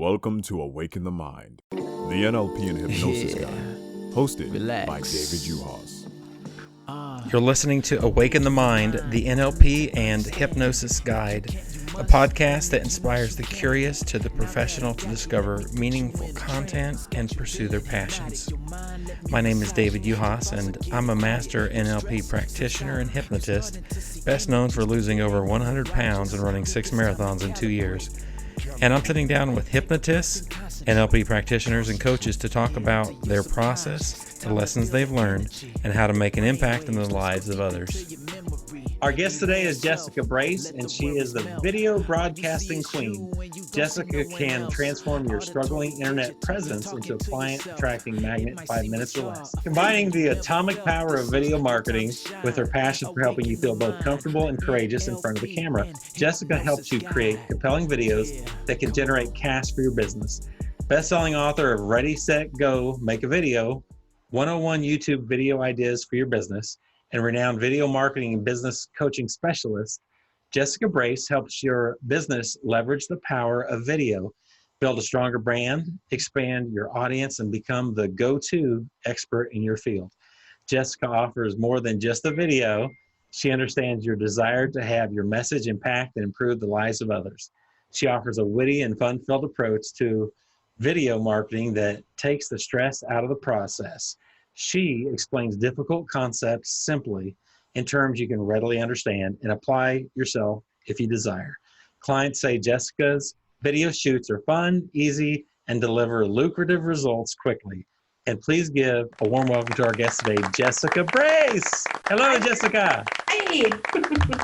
Welcome to Awaken the Mind, the NLP and Hypnosis Guide, hosted by David Uhas. You're listening to Awaken the Mind, the NLP and Hypnosis Guide, a podcast that inspires the curious to the professional to discover meaningful content and pursue their passions. My name is David Uhas, and I'm a master NLP practitioner and hypnotist, best known for losing over 100 pounds and running 6 marathons in 2 years. And I'm sitting down with hypnotists, NLP practitioners, and coaches to talk about their process, the lessons they've learned, and how to make an impact in the lives of others. Our guest today is Jessica Brace, and she is the video broadcasting queen. Jessica can transform your struggling internet presence into a client-attracting magnet in 5 minutes or less. Combining the atomic power of video marketing with her passion for helping you feel both comfortable and courageous in front of the camera, Jessica helps you create compelling videos that can generate cash for your business. Best-selling author of Ready, Set, Go, Make a Video, 101 YouTube video ideas for your business, and renowned video marketing and business coaching specialist, Jessica Brace helps your business leverage the power of video, build a stronger brand, expand your audience, and become the go-to expert in your field. Jessica offers more than just a video. She understands your desire to have your message impact and improve the lives of others. She offers a witty and fun-filled approach to video marketing that takes the stress out of the process. She explains difficult concepts simply in terms you can readily understand and apply yourself if you desire. Clients say Jessica's video shoots are fun, easy, and deliver lucrative results quickly. And please give a warm welcome to our guest today, Jessica Brace. Hello, Jessica. Hey.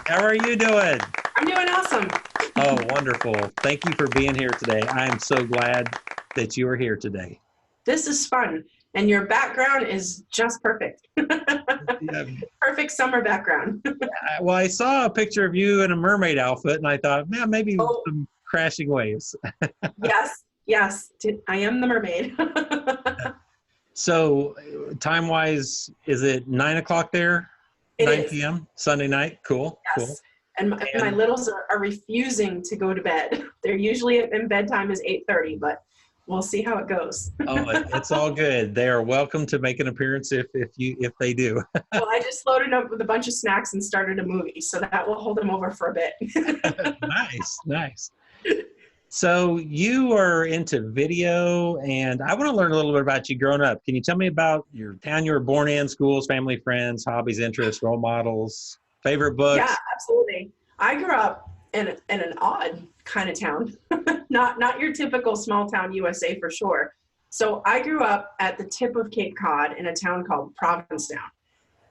How are you doing? I'm doing awesome. Oh, wonderful. Thank you for being here today. I am so glad that you are here today. This is fun. And your background is just perfect. Yeah. Perfect summer background. Well, I saw a picture of you in a mermaid outfit, and I thought, man, maybe some crashing waves. Yes. I am the mermaid. So, time-wise, is it 9 o'clock there? It 9 is. p.m. Sunday night? Cool. Yes. Cool. And my littles are refusing to go to bed. They're usually in bedtime is 8:30, but we'll see how it goes. Oh, it's all good. They are welcome to make an appearance if they do. Well, I just loaded up with a bunch of snacks and started a movie, so that will hold them over for a bit. Nice. So you are into video, and I want to learn a little bit about you growing up. Can you tell me about your town you were born in, schools, family, friends, hobbies, interests, role models, favorite books? Yeah, absolutely. I grew up in an odd kind of town, not your typical small town USA for sure. So I grew up at the tip of Cape Cod in a town called Provincetown.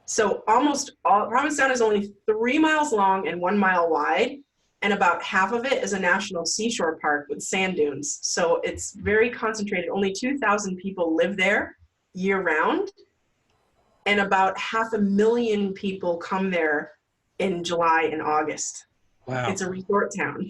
So Provincetown is only 3 miles long and 1 mile wide, and about half of it is a national seashore park with sand dunes. So it's very concentrated. Only 2,000 people live there year round, and about 500,000 people come there in July and August. Wow. It's a resort town.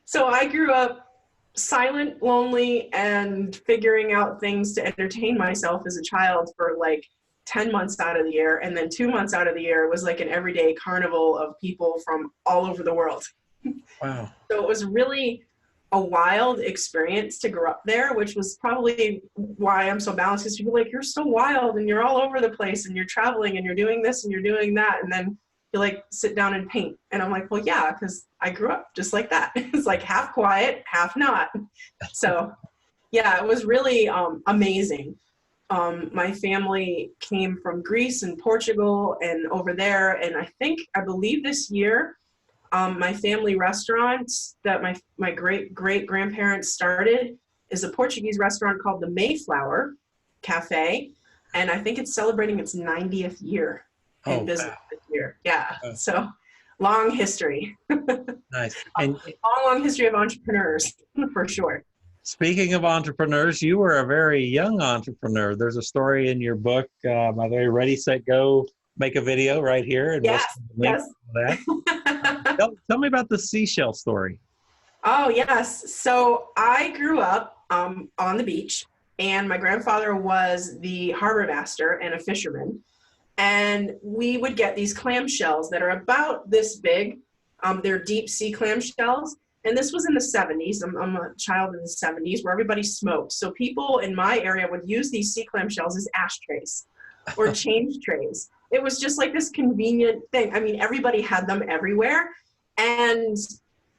So I grew up silent, lonely, and figuring out things to entertain myself as a child for like 10 months out of the year. And then 2 months out of the year was like an everyday carnival of people from all over the world. Wow. So it was really a wild experience to grow up there, which was probably why I'm so balanced, because people are like, you're so wild and you're all over the place and you're traveling and you're doing this and you're doing that. And then you like sit down and paint. And I'm like, well, yeah, because I grew up just like that. It's like half quiet, half not. So yeah, it was really amazing. My family came from Greece and Portugal and over there. And I believe this year, my family restaurant that my great-great-grandparents started is a Portuguese restaurant called the Mayflower Cafe. And I think it's celebrating its 90th year in business this year. Yeah. So long history. Nice. And long history of entrepreneurs for sure. speaking of entrepreneurs, you were a very young entrepreneur. There's a story in your book, by the way, Ready, Set, Go, Make a Video right here. And Yes. Tell me about the seashell story. Oh, yes. So I grew up on the beach, and my grandfather was the harbor master and a fisherman. And we would get these clam shells that are about this big. They're deep sea clam shells. And this was in the 70s. I'm a child in the 70s where everybody smoked. So people in my area would use these C-clam shells as ashtrays or change trays. It was just like this convenient thing. I mean, everybody had them everywhere. And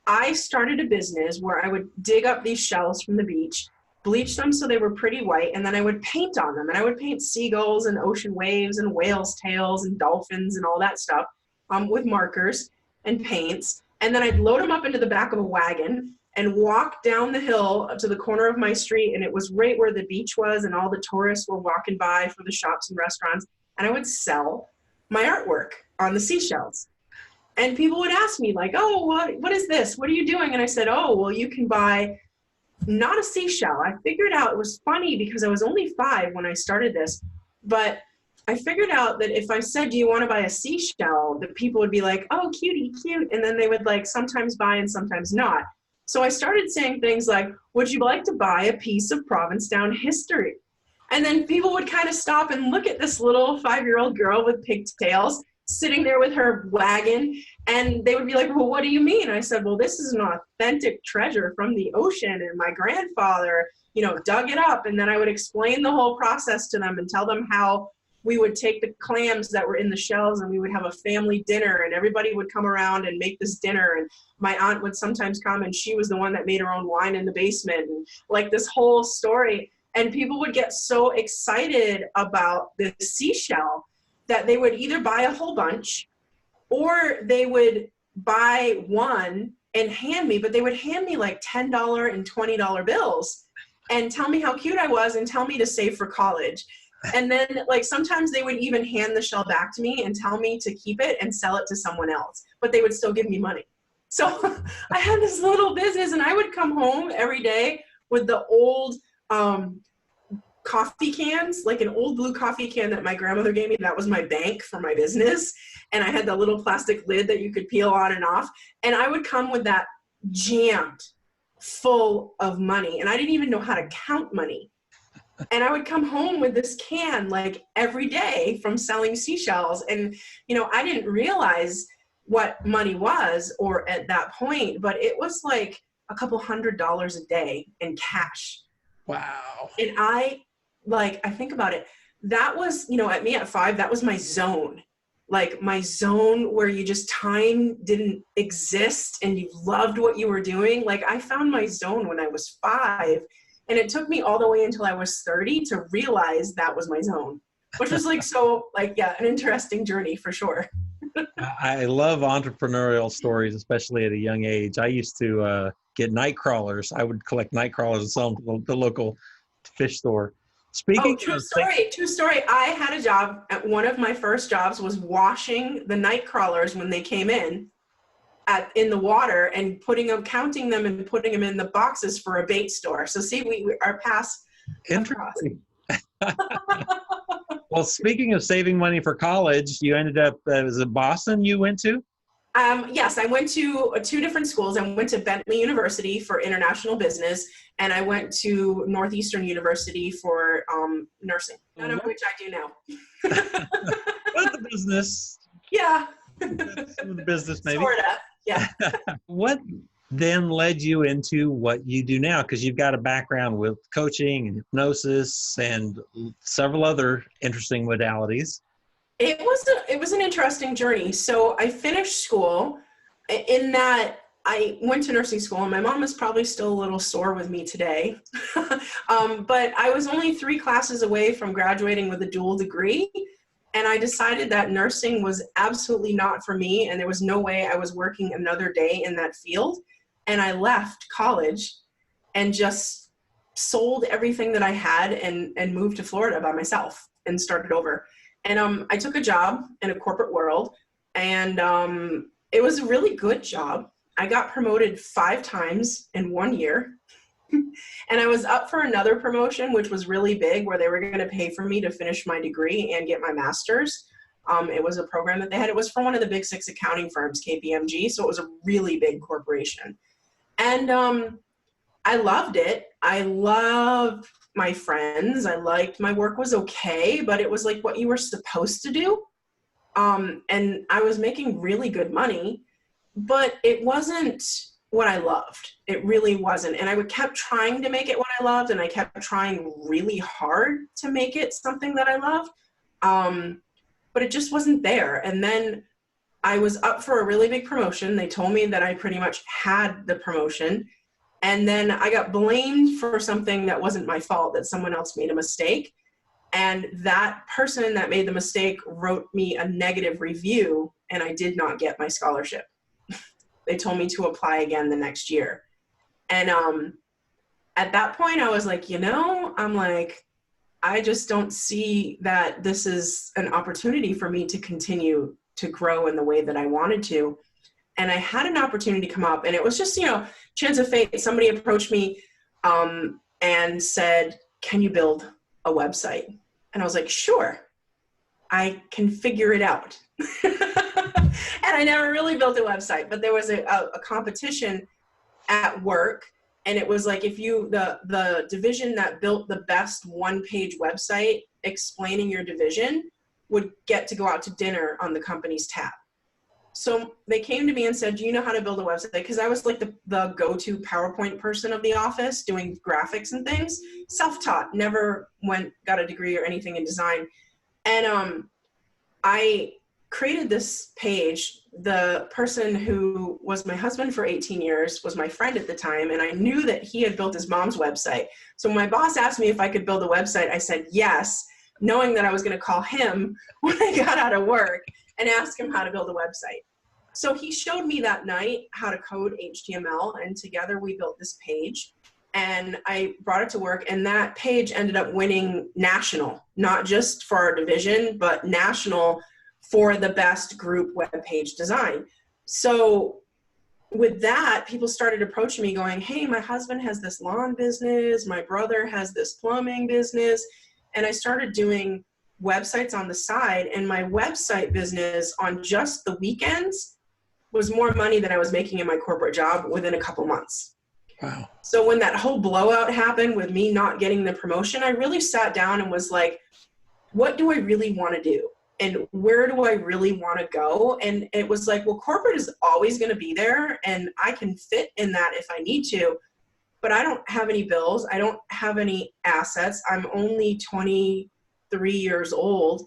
I started a business where I would dig up these shells from the beach, bleach them so they were pretty white, and then I would paint on them. And I would paint seagulls and ocean waves and whales' tails and dolphins and all that stuff with markers and paints. And then I'd load them up into the back of a wagon and walk down the hill to the corner of my street. And it was right where the beach was and all the tourists were walking by for the shops and restaurants. And I would sell my artwork on the seashells. And people would ask me like, oh, what is this? What are you doing? And I said, oh, well, you can buy not a seashell. I figured out, it was funny because I was only 5 when I started this, but I figured out that if I said, do you want to buy a seashell, that people would be like, oh, cutie, cute. And then they would like sometimes buy and sometimes not. So I started saying things like, would you like to buy a piece of Provincetown history? And then people would kind of stop and look at this little 5-year-old girl with pigtails sitting there with her wagon. And they would be like, well, what do you mean? I said, well, this is an authentic treasure from the ocean. And my grandfather, dug it up. And then I would explain the whole process to them and tell them how we would take the clams that were in the shells and we would have a family dinner and everybody would come around and make this dinner. And my aunt would sometimes come and she was the one that made her own wine in the basement, and like this whole story. And people would get so excited about this seashell that they would either buy a whole bunch or they would buy one and hand me, but they would hand me like $10 and $20 bills and tell me how cute I was and tell me to save for college. And then like sometimes they would even hand the shell back to me and tell me to keep it and sell it to someone else, but they would still give me money. So I had this little business and I would come home every day with the old coffee cans, like an old blue coffee can that my grandmother gave me. That was my bank for my business. And I had the little plastic lid that you could peel on and off. And I would come with that jammed full of money. And I didn't even know how to count money. And I would come home with this can like every day from selling seashells. And, I didn't realize what money was or at that point, but it was like a couple $100s a day in cash. Wow. And I think about it, that was, at me at 5, that was my zone. Like my zone where time didn't exist and you loved what you were doing. Like I found my zone when I was 5. And it took me all the way until I was 30 to realize that was my zone, which was an interesting journey for sure. I love entrepreneurial stories, especially at a young age. I used to get night crawlers. I would collect night crawlers and sell them to the local fish store. Speaking true story. I had a job. One of my first jobs was washing the night crawlers when they came in the water and counting them and putting them in the boxes for a bait store. So see, we our paths. Interesting. Well, speaking of saving money for college, you ended up, was it Boston you went to? Yes, I went to 2 different schools. I went to Bentley University for international business, and I went to Northeastern University for nursing, none of which I do now. But the business. Yeah. The business, maybe. Sorta, yeah. What then led you into what you do now? Because you've got a background with coaching and hypnosis and several other interesting modalities. It was an interesting journey. So I finished school in that I went to nursing school, and my mom is probably still a little sore with me today. But I was only 3 classes away from graduating with a dual degree. And I decided that nursing was absolutely not for me. And there was no way I was working another day in that field. And I left college and just sold everything that I had and moved to Florida by myself and started over. And I took a job in a corporate world, and it was a really good job. I got promoted 5 times in 1 year. And I was up for another promotion, which was really big, where they were going to pay for me to finish my degree and get my master's. It was a program that they had. It was for one of the big 6 accounting firms, KPMG. So it was a really big corporation. And I loved it. I loved my friends. I liked my work was okay, but it was like what you were supposed to do. And I was making really good money, but it wasn't what I loved. It really wasn't. And I kept trying to make it what I loved, and I kept trying really hard to make it something that I loved. But it just wasn't there. And then I was up for a really big promotion. They told me that I pretty much had the promotion. And then I got blamed for something that wasn't my fault, that someone else made a mistake. And that person that made the mistake wrote me a negative review, and I did not get my scholarship. They told me to apply again the next year. And at that point I was like, I'm like, I just don't see that this is an opportunity for me to continue to grow in the way that I wanted to. And I had an opportunity come up, and it was just, chance of fate. Somebody approached me and said, can you build a website? And I was like, sure, I can figure it out. And I never really built a website, but there was a competition at work. And it was like, if the division that built the best one-page website explaining your division would get to go out to dinner on the company's tab. So they came to me and said, do you know how to build a website? Because I was like the go-to PowerPoint person of the office, doing graphics and things, self-taught, never got a degree or anything in design. And I created this page. The person who was my husband for 18 years was my friend at the time, and I knew that he had built his mom's website. So when my boss asked me if I could build a website, I said yes, knowing that I was going to call him when I got out of work and ask him how to build a website. So he showed me that night how to code HTML, and together we built this page, and I brought it to work, and that page ended up winning national, not just for our division, but national for the best group web page design. So with that, people started approaching me going, hey, my husband has this lawn business, my brother has this plumbing business, and I started doing websites on the side, and my website business on just the weekends was more money than I was making in my corporate job within a couple months. Wow. So when that whole blowout happened with me not getting the promotion, I really sat down and was like, what do I really want to do? And where do I really want to go? And it was like, well, corporate is always going to be there, and I can fit in that if I need to, but I don't have any bills. I don't have any assets. I'm only 23 years old.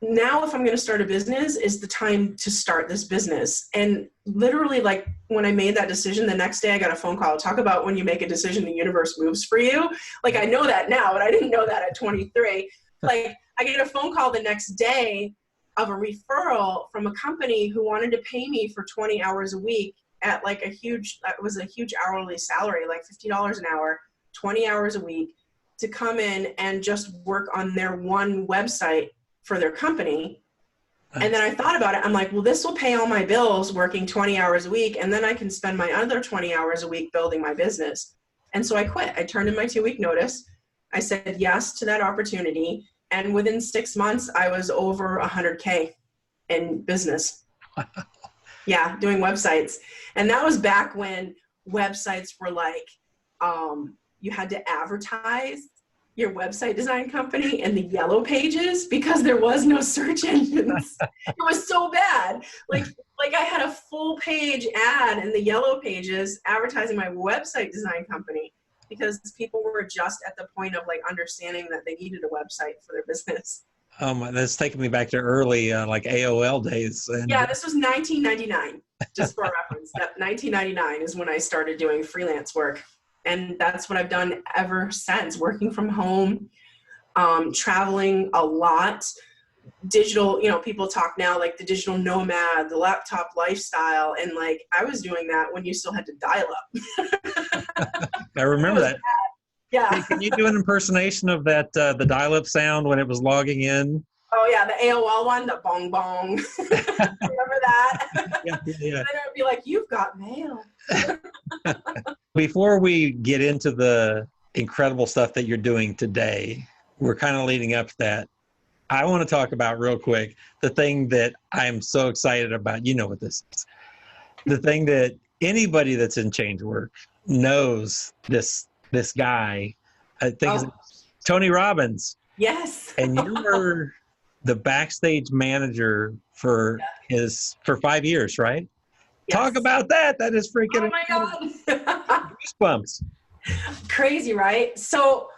Now, if I'm going to start a business, is the time to start this business. And literally, like, when I made that decision, the next day I got a phone call. Talk about when you make a decision, the universe moves for you. Like, I know that now, but I didn't know that at 23. Like, I get a phone call the next day of a referral from a company who wanted to pay me for 20 hours a week at like it was a huge hourly salary, like $50 an hour, 20 hours a week, to come in and just work on their one website for their company. And then I thought about it. I'm like, well, this will pay all my bills working 20 hours a week, and then I can spend my other 20 hours a week building my business. And so I quit. I turned in my 2-week notice. I said yes to that opportunity. And within 6 months, I was over 100K in business. Wow. Yeah, doing websites. And that was back when websites were like, you had to advertise your website design company in the yellow pages because there was no search engines. It was so bad. Like I had a full page ad in the yellow pages advertising my website design company, because people were just at the point of like understanding that they needed a website for their business. That's taking me back to early like AOL days. And yeah, this was 1999, just for reference. That 1999 is when I started doing freelance work. And that's what I've done ever since, working from home, traveling a lot, digital, people talk now like the digital nomad, the laptop lifestyle. And like, I was doing that when you still had to dial up. I remember that. Yeah. Hey, can you do an impersonation of that, the dial-up sound when it was logging in? Oh yeah, the AOL one, the bong bong. Remember that? Yeah. And then it would be like, you've got mail. Before we get into the incredible stuff that you're doing today, we're kind of leading up to that. I want to talk about real quick the thing that I'm so excited about. You know what this is. The thing that anybody that's in change work knows this guy. I think it's Tony Robbins. Yes. And you were the backstage manager for 5 years, right? Talk about that. That is freaking Oh my God. goosebumps. Crazy, right? So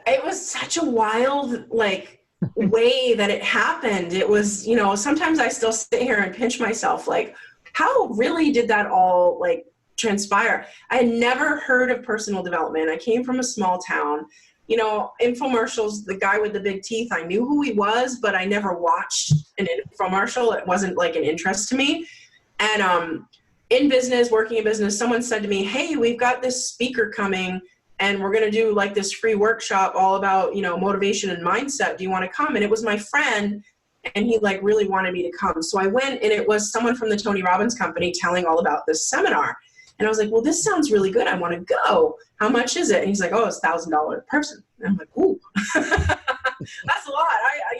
it was such a wild, like, way that it happened. It was, you know, sometimes I still sit here and pinch myself, like, how really did that all, like, transpire? I had never heard of personal development. I came from a small town. You know, infomercials, the guy with the big teeth, I knew who he was, but I never watched an infomercial. It wasn't like an interest to me. And in business, working in business, someone said to me, hey, we've got this speaker coming and we're going to do like this free workshop all about, you know, motivation and mindset. Do you want to come? And it was my friend, and he like really wanted me to come. So I went, and it was someone from the Tony Robbins company telling all about this seminar. And I was like, well, this sounds really good. I want to go. How much is it? And he's like, oh, it's $1,000 a person. And I'm like, ooh, that's a lot. I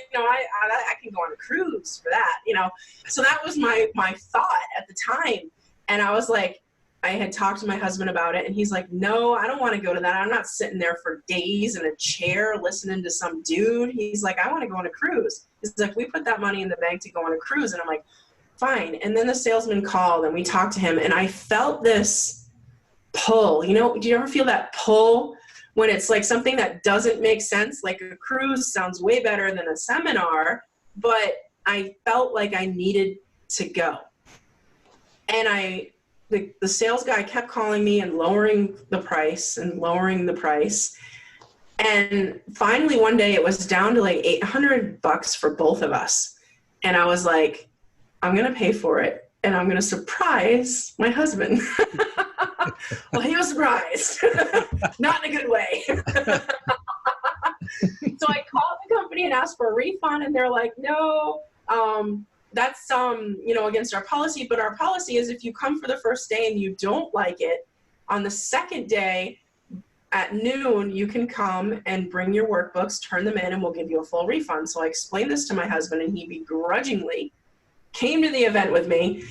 can go on a cruise for that, you know? So that was my thought at the time. And I was like, I had talked to my husband about it, and he's like, no, I don't want to go to that. I'm not sitting there for days in a chair listening to some dude. He's like, I want to go on a cruise. He's like, we put that money in the bank to go on a cruise. And I'm like, fine. And then the salesman called, and we talked to him, and I felt this pull. You know, do you ever feel that pull when it's like something that doesn't make sense? Like a cruise sounds way better than a seminar, but I felt like I needed to go. And the sales guy kept calling me and lowering the price. And finally one day it was down to like $800 for both of us. And I was like, I'm going to pay for it, and I'm going to surprise my husband. Well, he was surprised, not in a good way. So I called the company and asked for a refund, and they're like, no, that's, you know, against our policy. But our policy is if you come for the first day and you don't like it, on the second day at noon, you can come and bring your workbooks, turn them in, and we'll give you a full refund. So I explained this to my husband, and he begrudgingly came to the event with me,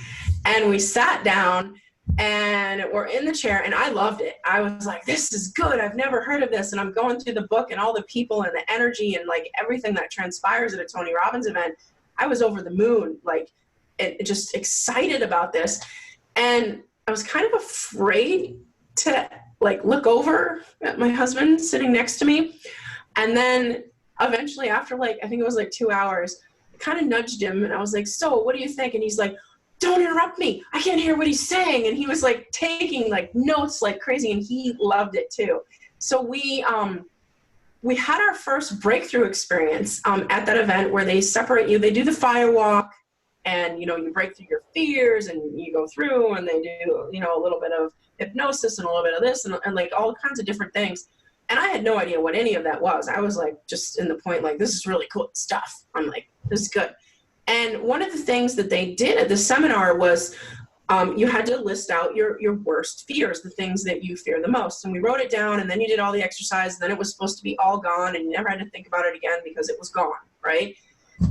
and we sat down and we're in the chair, and I loved it. I was like, this is good. I've never heard of this. And I'm going through the book and all the people and the energy and like everything that transpires at a Tony Robbins event. I was over the moon, like just excited about this. And I was kind of afraid to like look over at my husband sitting next to me. And then eventually after like, I think it was like 2 hours, I kind of nudged him, and I was like, so what do you think? And he's like, don't interrupt me. I can't hear what he's saying. And he was like taking like notes like crazy, and he loved it too. So we had our first breakthrough experience at that event where they separate you. They do the fire walk, and, you know, you break through your fears, and you go through, and they do, you know, a little bit of hypnosis and a little bit of this and like all kinds of different things. And I had no idea what any of that was. I was like, just in the point, like, this is really cool stuff. I'm like, this is good. And one of the things that they did at the seminar was you had to list out your worst fears, the things that you fear the most. And we wrote it down, and then you did all the exercise. Then it was supposed to be all gone, and you never had to think about it again because it was gone, right?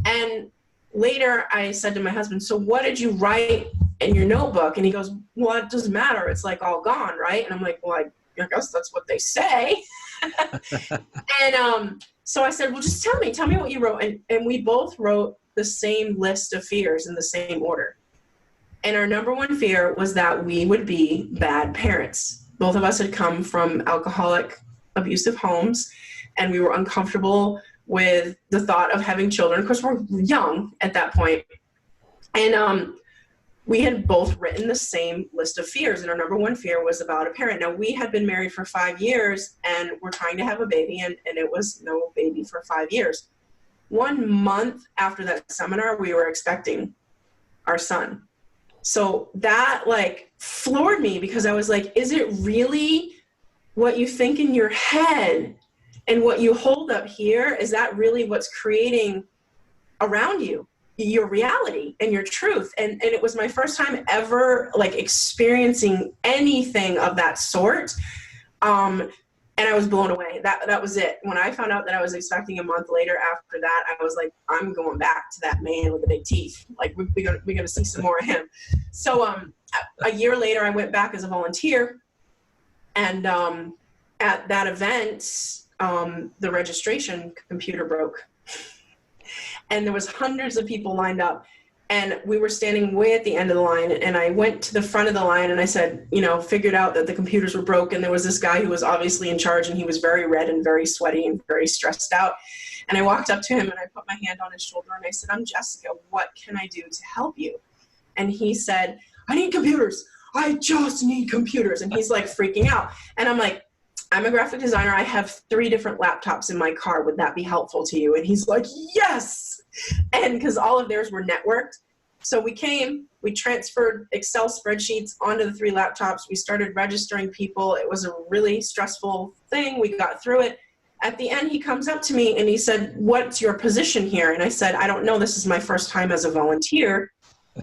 And later I said to my husband, so what did you write in your notebook? And he goes, well, it doesn't matter. It's like all gone, right? And I'm like, well, I guess that's what they say. And so I said, well, just tell me what you wrote. And we both wrote the same list of fears in the same order. And our number one fear was that we would be bad parents. Both of us had come from alcoholic, abusive homes, and we were uncomfortable with the thought of having children. Of course, we're young at that point. And we had both written the same list of fears, and our number one fear was about a parent. Now, we had been married for 5 years, and we're trying to have a baby, and it was no baby for 5 years. 1 month after that seminar, we were expecting our son. So that like floored me, because I was like, is it really what you think in your head and what you hold up here? Is that really what's creating around you your reality and your truth? And it was my first time ever like experiencing anything of that sort. And I was blown away. That was it. When I found out that I was expecting a month later after that, I was like, I'm going back to that man with the big teeth. Like, we're gonna see some more of him. So a year later, I went back as a volunteer. And at that event, the registration computer broke. And there was hundreds of people lined up. And we were standing way at the end of the line, and I went to the front of the line and I said, figured out that the computers were broken. There was this guy who was obviously in charge, and he was very red and very sweaty and very stressed out. And I walked up to him and I put my hand on his shoulder and I said, I'm Jessica, what can I do to help you? And he said, I need computers. I just need computers. And he's like freaking out. And I'm like, I'm a graphic designer. I have 3 different laptops in my car. Would that be helpful to you? And he's like, yes. And because all of theirs were networked. So we transferred Excel spreadsheets onto the 3 laptops. We started registering people. It was a really stressful thing. We got through it. At the end, he comes up to me and he said, what's your position here? And I said, I don't know. This is my first time as a volunteer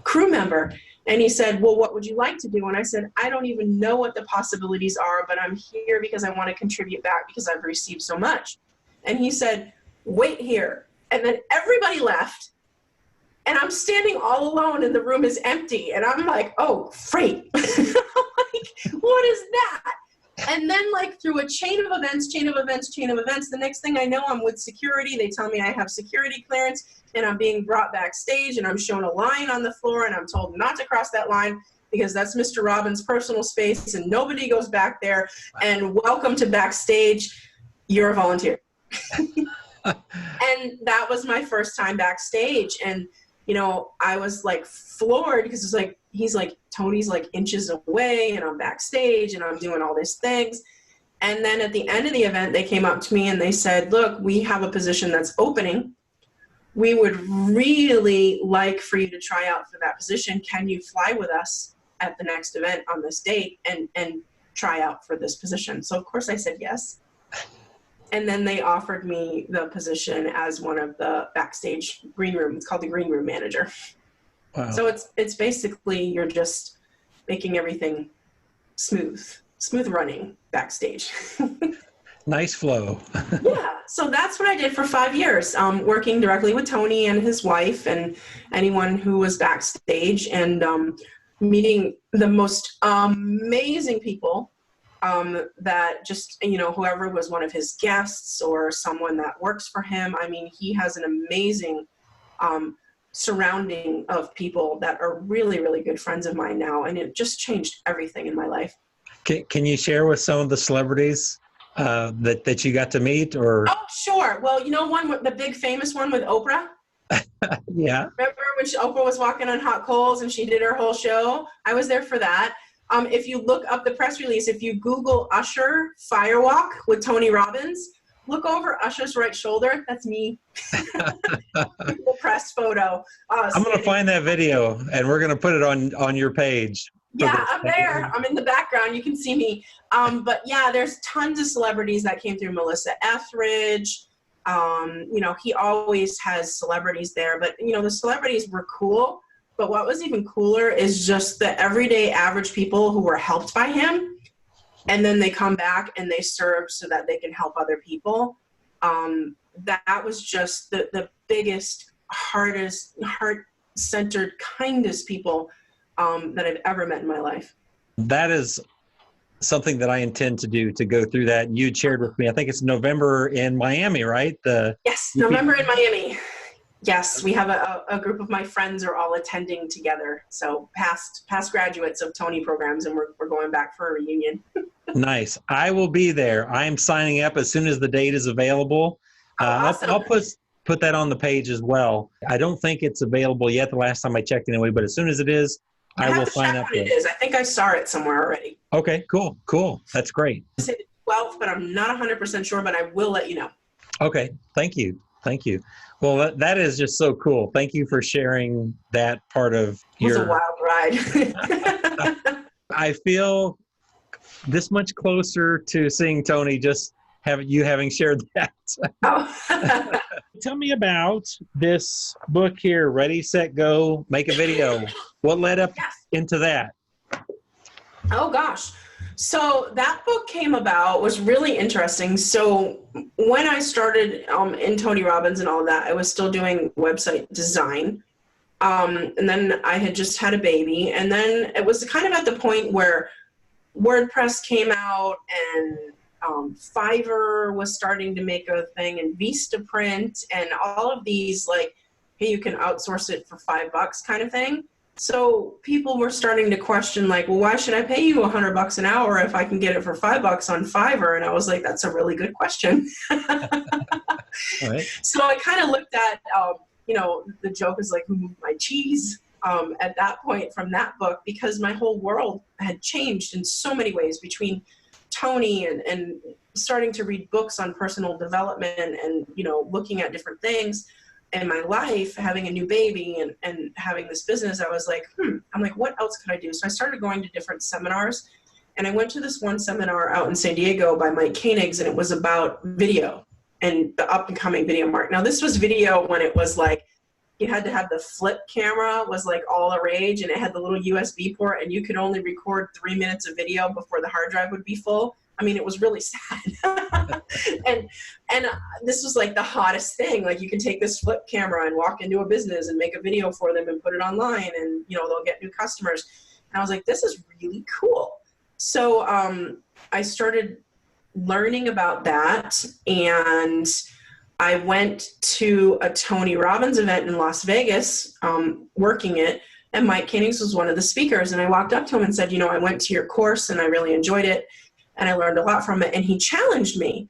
crew member. And he said, well, what would you like to do? And I said, I don't even know what the possibilities are, but I'm here because I want to contribute back because I've received so much. And he said, wait here. And then everybody left. And I'm standing all alone and the room is empty. And I'm like, oh, freight. I'm like, what is that? And then like through a chain of events, the next thing I know, I'm with security. They tell me I have security clearance and I'm being brought backstage and I'm shown a line on the floor and I'm told not to cross that line because that's Mr. Robbins' personal space and nobody goes back there. And welcome to backstage. You're a volunteer. And that was my first time backstage. And I was like floored because it's like, he's like, Tony's like inches away and I'm backstage and I'm doing all these things. And then at the end of the event, they came up to me and they said, look, we have a position that's opening. We would really like for you to try out for that position. Can you fly with us at the next event on this date and try out for this position? So of course I said yes. And then they offered me the position as one of the backstage green room. It's called the green room manager. Wow. So it's basically you're just making everything smooth running backstage. Nice flow. Yeah. So that's what I did for 5 years, working directly with Tony and his wife and anyone who was backstage and meeting the most amazing people. That just, whoever was one of his guests or someone that works for him. I mean, he has an amazing surrounding of people that are really, really good friends of mine now. And it just changed everything in my life. Can you share with some of the celebrities that you got to meet? Or? Oh, sure. Well, the big famous one with Oprah? Yeah. Remember when Oprah was walking on hot coals and she did her whole show? I was there for that. If you look up the press release, if you Google Usher Firewalk with Tony Robbins, look over Usher's right shoulder. That's me. The press photo. I'm going to find that video and we're going to put it on your page. Yeah, I'm there. I'm in the background. You can see me. But yeah, there's tons of celebrities that came through. Melissa Etheridge. He always has celebrities there. But, the celebrities were cool. But what was even cooler is just the everyday average people who were helped by him. And then they come back and they serve so that they can help other people. That was just the biggest, hardest, heart-centered, kindest people that I've ever met in my life. That is something that I intend to do, to go through that. You shared with me, I think it's November in Miami, right? Yes, November in Miami. Yes, we have a group of my friends are all attending together. So past graduates of Tony programs, and we're going back for a reunion. Nice. I will be there. I am signing up as soon as the date is available. Awesome. I'll put that on the page as well. I don't think it's available yet the last time I checked anyway, but as soon as it is, I will sign up. It is. I think I saw it somewhere already. Okay, cool. That's great. I said 12th, but I'm not 100% sure, but I will let you know. Okay, thank you. Well, that is just so cool. Thank you for sharing that part of your... It was a wild ride. I feel this much closer to seeing Tony just having shared that. Oh. Tell me about this book here, Ready, Set, Go, Make a Video. What led up into that? Oh, gosh. So that book came about, was really interesting. So when I started in Tony Robbins and all that, I was still doing website design. And then I had just had a baby. And then it was kind of at the point where WordPress came out and Fiverr was starting to make a thing, and Vistaprint and all of these like hey, you can outsource it for $5 kind of thing. So people were starting to question, like, well, why should I pay you $100 an hour if I can get it for $5 on Fiverr? And I was like, that's a really good question. Right. So I kind of looked at, the joke is like, who moved my cheese at that point from that book, because my whole world had changed in so many ways between Tony and starting to read books on personal development and, looking at different things. And my life, having a new baby and having this business, I was like, I'm like, what else could I do? So I started going to different seminars, and I went to this one seminar out in San Diego by Mike Koenig's, and it was about video and the up and coming video market. Now this was video when it was like, you had to have the flip camera was like all the rage, and it had the little USB port, and you could only record 3 minutes of video before the hard drive would be full. I mean, it was really sad. and this was like the hottest thing. Like, you can take this flip camera and walk into a business and make a video for them and put it online, and, they'll get new customers. And I was like, this is really cool. So I started learning about that, and I went to a Tony Robbins event in Las Vegas, working it, and Mike Koenig's was one of the speakers. And I walked up to him and said, I went to your course and I really enjoyed it, and I learned a lot from it. And he challenged me,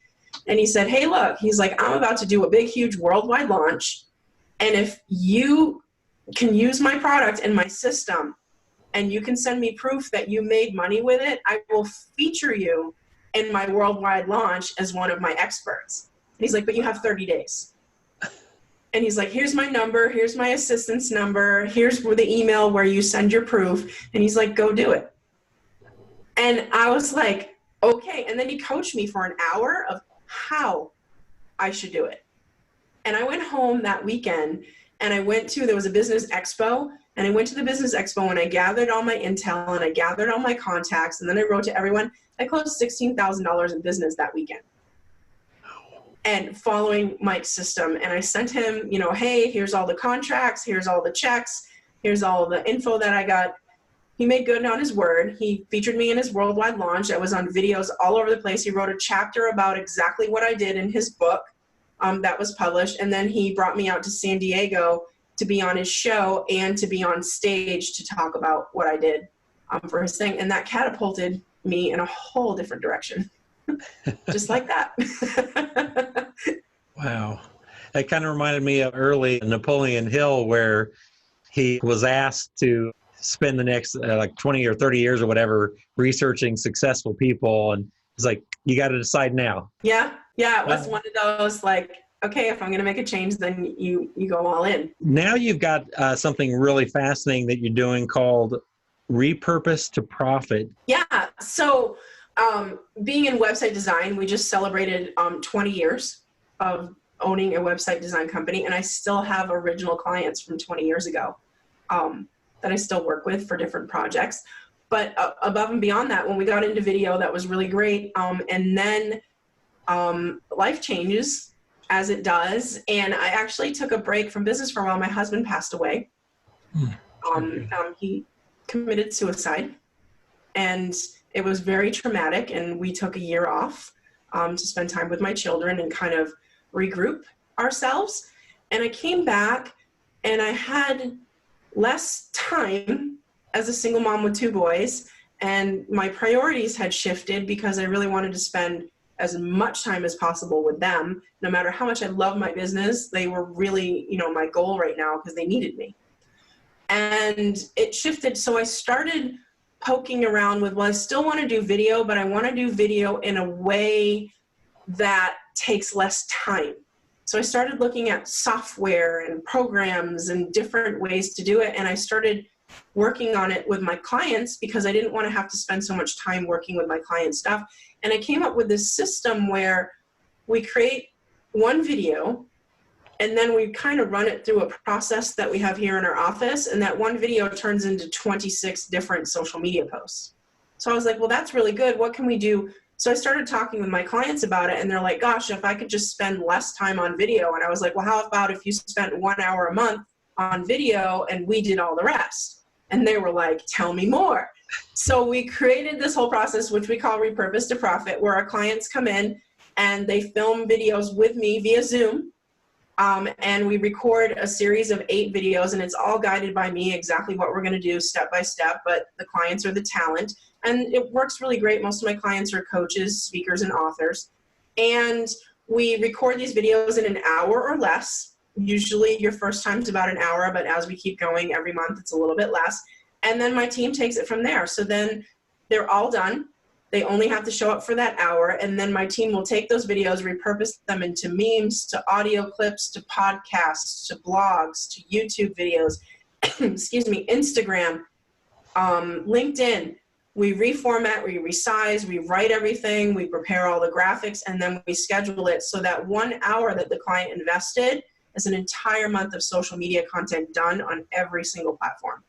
and he said, hey, look, he's like, I'm about to do a big, huge worldwide launch, and if you can use my product and my system, and you can send me proof that you made money with it, I will feature you in my worldwide launch as one of my experts. And he's like, but you have 30 days. And he's like, here's my number, here's my assistant's number, here's the email where you send your proof. And he's like, go do it. And I was like, okay. And then he coached me for an hour of how I should do it. And I went home that weekend, and there was a business expo, and I went to the business expo, and I gathered all my intel, and I gathered all my contacts, and then I wrote to everyone. I closed $16,000 in business that weekend. And following Mike's system, and I sent him, hey, here's all the contracts, here's all the checks, here's all the info that I got. He made good on his word. He featured me in his worldwide launch. I was on videos all over the place. He wrote a chapter about exactly what I did in his book that was published. And then he brought me out to San Diego to be on his show and to be on stage to talk about what I did for his thing. And that catapulted me in a whole different direction. Just like that. Wow. That kind of reminded me of early Napoleon Hill, where he was asked to spend the next 20 or 30 years or whatever researching successful people. And it's like, you got to decide now. Yeah. It was one of those, like, okay, if I'm going to make a change, then you go all in. Now you've got something really fascinating that you're doing called Repurpose to Profit. Yeah. So being in website design, we just celebrated 20 years of owning a website design company. And I still have original clients from 20 years ago that I still work with for different projects. But above and beyond that, when we got into video, that was really great. And then life changes, as it does. And I actually took a break from business for a while. My husband passed away. He committed suicide, and it was very traumatic. And we took a year off to spend time with my children and kind of regroup ourselves. And I came back, and I had less time as a single mom with 2 boys, and my priorities had shifted because I really wanted to spend as much time as possible with them. No matter how much I love my business, they were really, my goal right now because they needed me. And it shifted. So I started poking around with, well, I still want to do video, but I want to do video in a way that takes less time. So I started looking at software and programs and different ways to do it. And I started working on it with my clients because I didn't want to have to spend so much time working with my client stuff. And I came up with this system where we create one video, and then we kind of run it through a process that we have here in our office. And that one video turns into 26 different social media posts. So I was like, well, that's really good. What can we do? So I started talking with my clients about it, and they're like, gosh, if I could just spend less time on video. And I was like, well, how about if you spent 1 hour a month on video and we did all the rest? And they were like, tell me more. So we created this whole process, which we call Repurpose to Profit, where our clients come in and they film videos with me via Zoom. And we record a series of 8 videos, and it's all guided by me, exactly what we're going to do step by step, but the clients are the talent. And it works really great. Most of my clients are coaches, speakers, and authors. And we record these videos in an hour or less. Usually your first time is about an hour, but as we keep going every month, it's a little bit less. And then my team takes it from there. So then they're all done. They only have to show up for that hour, and then my team will take those videos, repurpose them into memes, to audio clips, to podcasts, to blogs, to YouTube videos, excuse me, Instagram, LinkedIn. We reformat, we resize, we write everything, we prepare all the graphics, and then we schedule it so that 1 hour that the client invested is an entire month of social media content done on every single platform.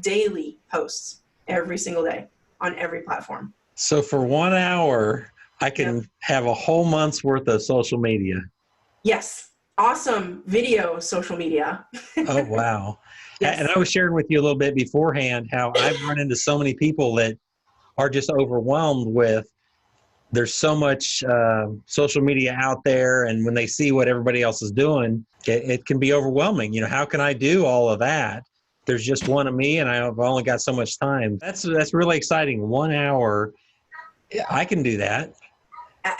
Daily posts every single day on every platform. So for 1 hour, I can have a whole month's worth of social media. Yes. Awesome video social media. Oh, wow. Yes. And I was sharing with you a little bit beforehand how I've run into so many people that are just overwhelmed with, there's so much social media out there, and when they see what everybody else is doing, it can be overwhelming. You know, how can I do all of that? There's just one of me, and I've only got so much time. That's really exciting. 1 hour. I can do that.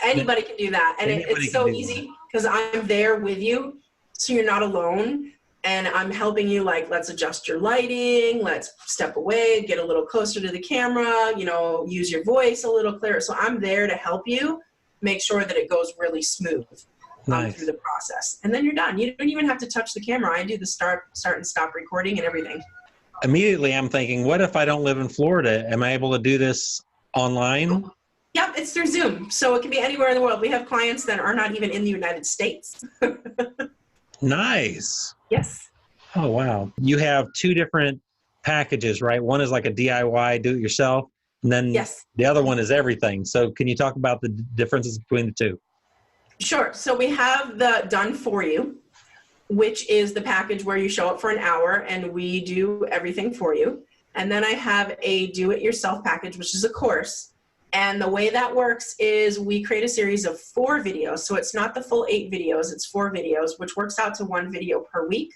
Anybody can do that. And it's so easy because I'm there with you. So you're not alone. And I'm helping you, like, let's adjust your lighting. Let's step away, get a little closer to the camera, you know, use your voice a little clearer. So I'm there to help you make sure that it goes really smooth through the process. And then you're done. You don't even have to touch the camera. I do the start and stop recording and everything. Immediately I'm thinking, what if I don't live in Florida? Am I able to do this online? Yep, it's through Zoom. So it can be anywhere in the world. We have clients that are not even in the United States. Nice. Yes. Oh, wow. You have 2 different packages, right? One is like a DIY, do it yourself. And then the other one is everything. So can you talk about the differences between the 2? Sure. So we have the done for you, which is the package where you show up for an hour and we do everything for you. And then I have a do it yourself package, which is a course. And the way that works is we create a series of 4 videos. So it's not the full 8 videos, it's 4 videos, which works out to 1 video per week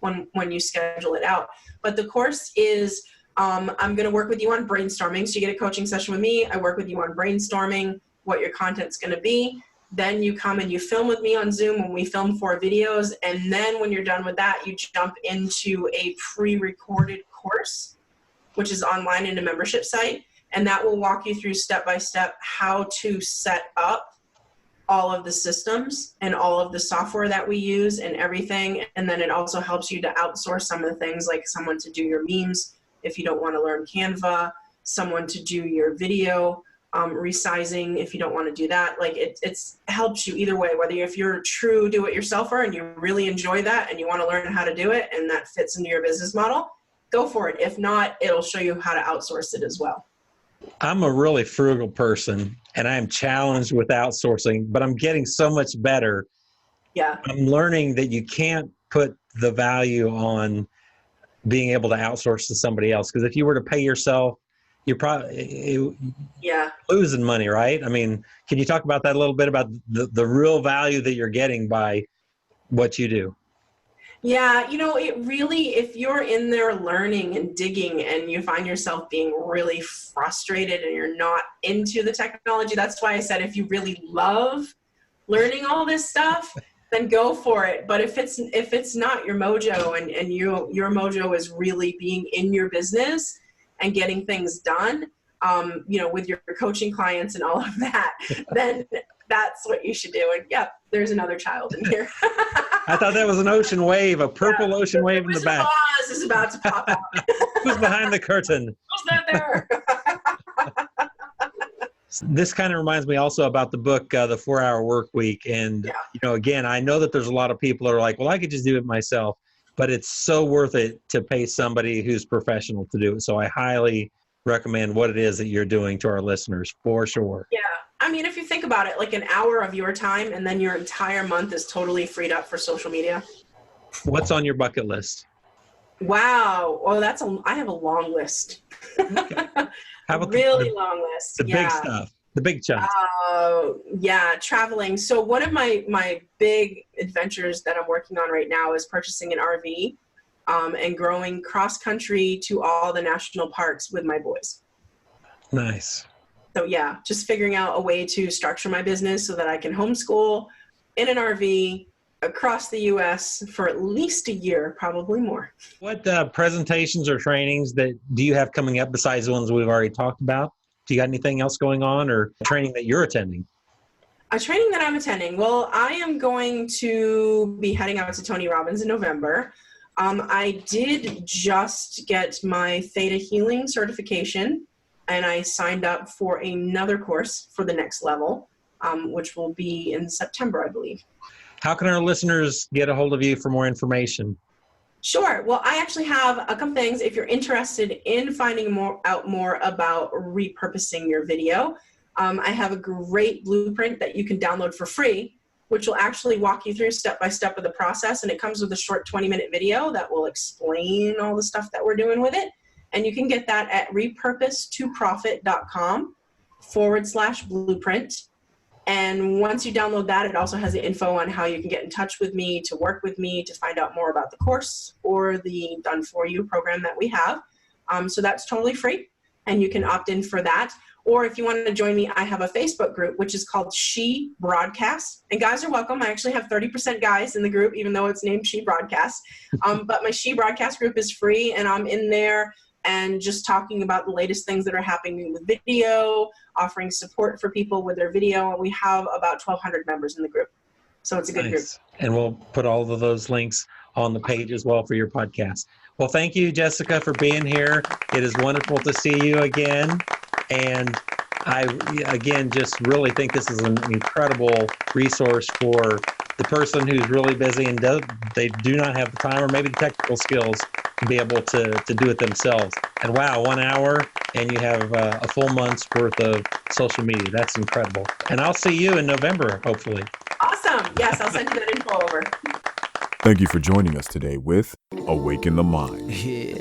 when you schedule it out. But the course is, I'm going to work with you on brainstorming. So you get a coaching session with me. I work with you on brainstorming what your content's going to be. Then you come and you film with me on Zoom when we film 4 videos. And then when you're done with that, you jump into a pre-recorded course, which is online in a membership site. And that will walk you through step-by-step how to set up all of the systems and all of the software that we use and everything. And then it also helps you to outsource some of the things, like someone to do your memes if you don't want to learn Canva, someone to do your video resizing if you don't want to do that. Like it helps you either way, whether if you're a true do-it-yourselfer and you really enjoy that and you want to learn how to do it and that fits into your business model, go for it. If not, it'll show you how to outsource it as well. I'm a really frugal person and I am challenged with outsourcing, but I'm getting so much better. Yeah. I'm learning that you can't put the value on being able to outsource to somebody else. Because if you were to pay yourself, you're probably losing money, right? I mean, can you talk about that a little bit, about the real value that you're getting by what you do? Yeah, you know, it really, if you're in there learning and digging and you find yourself being really frustrated and you're not into the technology, that's why I said if you really love learning all this stuff, then go for it. But if it's not your mojo and your mojo is really being in your business and getting things done, you know, with your coaching clients and all of that, then that's what you should do. And yep, there's another child in here. I thought that was an ocean wave, a purple ocean wave in the back. Oz is about to pop out. Who's behind the curtain? Who's that there? This kind of reminds me also about the book, The 4-Hour Work Week. And, you know, again, I know that there's a lot of people that are like, well, I could just do it myself. But it's so worth it to pay somebody who's professional to do it. So I highly recommend what it is that you're doing to our listeners, for sure. Yeah. I mean, if you think about it, like an hour of your time and then your entire month is totally freed up for social media. What's on your bucket list? Wow. Well, I have a long list. Okay. How about really long list. the big stuff? The big chunks. Yeah, traveling. So one of my big adventures that I'm working on right now is purchasing an RV and growing cross country to all the national parks with my boys. Nice. So yeah, just figuring out a way to structure my business so that I can homeschool in an RV across the US for at least a year, probably more. What presentations or trainings do you have coming up besides the ones we've already talked about? Do you got anything else going on or training that you're attending? A training that I'm attending. Well, I am going to be heading out to Tony Robbins in November. I did just get my Theta Healing certification, and I signed up for another course for the next level, which will be in September, I believe. How can our listeners get a hold of you for more information? Sure. Well, I actually have a couple things. If you're interested in finding out more about repurposing your video, I have a great blueprint that you can download for free, which will actually walk you through step by step of the process. And it comes with a short 20-minute video that will explain all the stuff that we're doing with it. And you can get that at repurpose2profit.com/blueprint. And once you download that, it also has the info on how you can get in touch with me, to work with me, to find out more about the course or the Done For You program that we have. So that's totally free, and you can opt in for that. Or if you want to join me, I have a Facebook group, which is called She Broadcasts. And guys are welcome. I actually have 30% guys in the group, even though it's named She Broadcasts. But my She Broadcast group is free, and I'm in there and just talking about the latest things that are happening with video, offering support for people with their video. And we have about 1,200 members in the group. So it's a good group. And we'll put all of those links on the page as well for your podcast. Well, thank you, Jessica, for being here. It is wonderful to see you again. And I, again, just really think this is an incredible resource for the person who's really busy and they do not have the time or maybe the technical skills to be able to do it themselves. And wow, 1 hour and you have a full month's worth of social media. That's incredible. And I'll see you in November, hopefully. Awesome. Yes, I'll send you that info over. Thank you for joining us today with Awaken the Mind,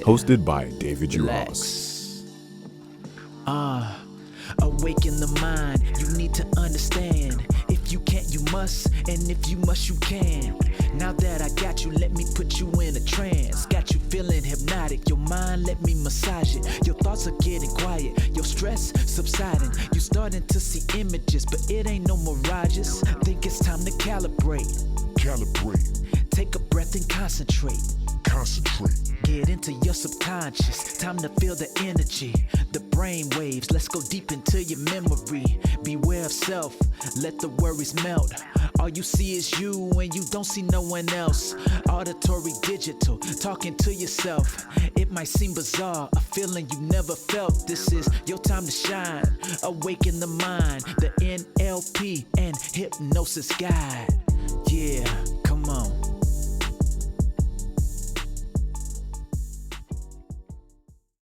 hosted by David Juhasz. Awaken the mind, you need to understand. If you can't, you must, and if you must, you can. Now that I got you, let me put you in a trance. Got you feeling hypnotic, your mind, let me massage it. Your thoughts are getting quiet, your stress subsiding. You starting to see images, but it ain't no mirages. Think it's time to calibrate. Take a breath and concentrate. Get into your subconscious. Time to feel the energy, the brain waves. Let's go deep into your memory. Beware of self, let the worries melt. All you see is you and you don't see no one else. Auditory digital, talking to yourself. It might seem bizarre, a feeling you never felt. This is your time to shine. Awaken the mind, the NLP and hypnosis guide. Yeah.